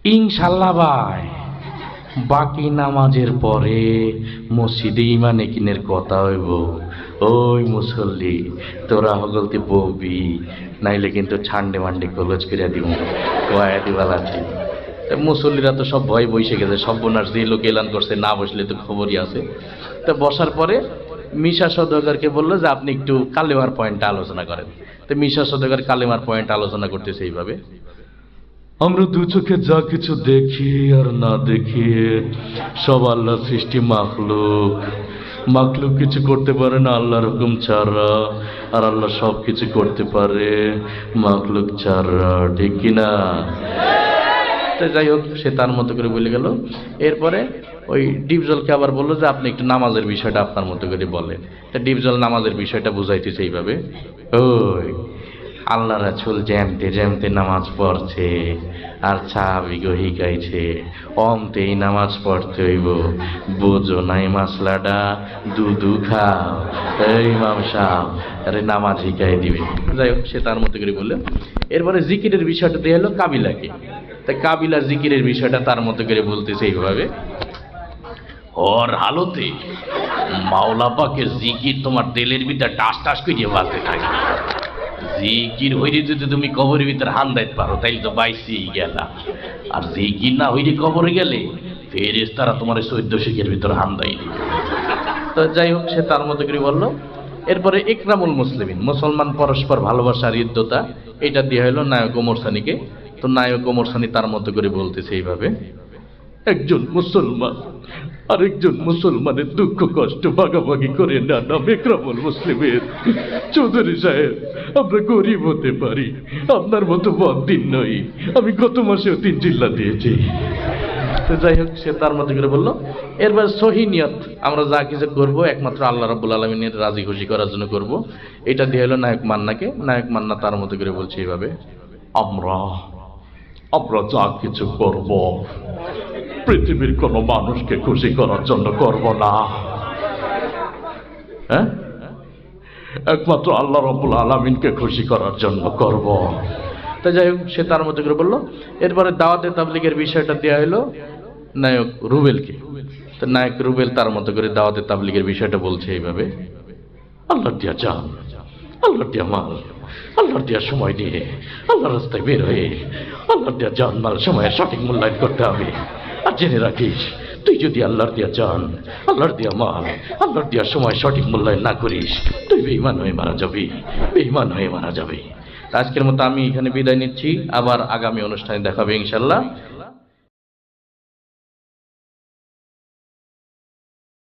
ইনশাল্লাহ ভাই, বাকি নামাজের পরে মসজিদে ইমানে কিনের কথা হইব। ওই মুসল্লি, তোরা হগলতে ববি, নাইলে কিন্তু ছান্ডে মান্ডে কলেজ করে দিব, কয়া দিবাল আছে। মুসল্লিরা তো সব ভয় বসে গেছে, সর্বনাশ যে লোক এলান করছে, না বসলে তো খবরই আছে। তো বসার পরে মিশা সওদাগরকে বললো যে আপনি একটু কালেমার পয়েন্টটা আলোচনা করেন। তো মিশা সওদাগর কালেমার পয়েন্ট আলোচনা করতেছে এইভাবে, আমরা দু চোখে যা কিছু দেখি আর না দেখি সব আল্লাহ সৃষ্টি মাখলুক। মাখলুক কিছু করতে পারে না আল্লাহর হুকুম ছাড়া, আর আল্লাহ সব কিছু করতে পারে মাখলুক ছাড়া, ঠিক কিনা? তো যাই হোক, সে তার মতো করে বলে গেল। এরপরে ওই ডিপজলকে আবার বললো যে আপনি একটু নামাজের বিষয়টা আপনার মতো করে বলেন। তা ডিপজল নামাজের বিষয়টা বুঝাইতেছে এইভাবে, ওই আল্লাহ রাসূল জ্যামতে জ্যামতে নামাজ পড়ছে আর সাহাবীকে শিখাইছে অমতেই নামাজ পড়তে হইব, বোঝো নাই মাসলাটা, দুধু খাও। এই ইমাম সাহেব, আরে নামাজ শিখাই দিবে। যাই হোক, সে তার মতো করে বললো। এরপরে জিকিরের বিষয়টা দিয়ে হলো কাবিলাকে। তা কাবিলা জিকিরের বিষয়টা তার মতো করে বলতেছে এইভাবে, ওর হালতে মাওলা পাকের জিকির তোমার দিলের ভিতরে টাস টাস করে বাজতে থাকে। জিকির হইলে যদি তুমি কবরের ভিতরে হান দাইতে পারো তাইলে তো বাইসি গেলা, আর জিকির না হইলে কবরে গেলে ফেরেশতারা তোমার 14 শিখের ভিতরে হান দেয়। তো যাই হোক, সে তার মতো করে বললো। এরপরে ইকরামুল মুসলিমিন, মুসলমান পরস্পর ভালোবাসার হৃদ্যতা, এটা দিয়ে হলো নায়ক ওমর সানিকে। তো নায়ক ওমর সানি তার মতো করে বলতেছে এইভাবে, একজন মুসলমান আরেকজন মুসলমানের দুঃখ কষ্ট ভাগাভাগি করে না, নাম ইকরামুল মুসলিমের। চৌধুরী সাহেব, আমরা গরিব হতে পারি, আপনার মতো বড়দিন নই, আমি গত মাসেও 3 চিল্লা দিয়েছি। তো যাই হোক, সে তার মতো করে বললো। এরপর সহি নিয়ত, আমরা যা কিছু করবো একমাত্র আল্লাহ রাব্বুল আলামিনের রাজি খুশি করার জন্য করব। এটা দিয়ে হলো নায়ক মান্নাকে। নায়ক মান্না তার মতো করে বলছে এইভাবে, আমরা আমরা যা কিছু করব পৃথিবীর কোনো মানুষকে খুশি করার জন্য করব না, হ্যাঁ, একমাত্র আল্লাহ রাব্বুল আলামিনকে খুশি করার জন্য করব। তা যাই হোক, সে তার মতো করে বললো। এরপরে দাওয়াতে তাবলীগের বিষয়টা দেওয়া হলো নায়ক রুবেলকে। তো নায়ক রুবেল তার মতো করে দাওয়াতে তাবলীগের বিষয়টা বলছে এইভাবে, আল্লাহর দিয়া জান, আল্লাহর দিয়া মাল, আল্লাহর দিয়া সময় দিয়ে আল্লাহর রাস্তায় বের হয়ে আল্লাহর দিয়া জান মাল সময়ের সঠিক মূল্যায়ন করতে হবে। আর জেনে রাখিস, তুই যদি আল্লাহর দিয়া জান, আল্লাহর দিয়া মাল, আল্লাহর দিয়া সময় সঠিক মূল্যায়ন না করিস, তুই বেঈমান হয়ে মারা যাবি, বেঈমান হয়ে মারা যাবে। আজকের মতো আমি এখানে বিদায় নিচ্ছি, আবার আগামী অনুষ্ঠানে দেখাবে ইনশাল্লাহ।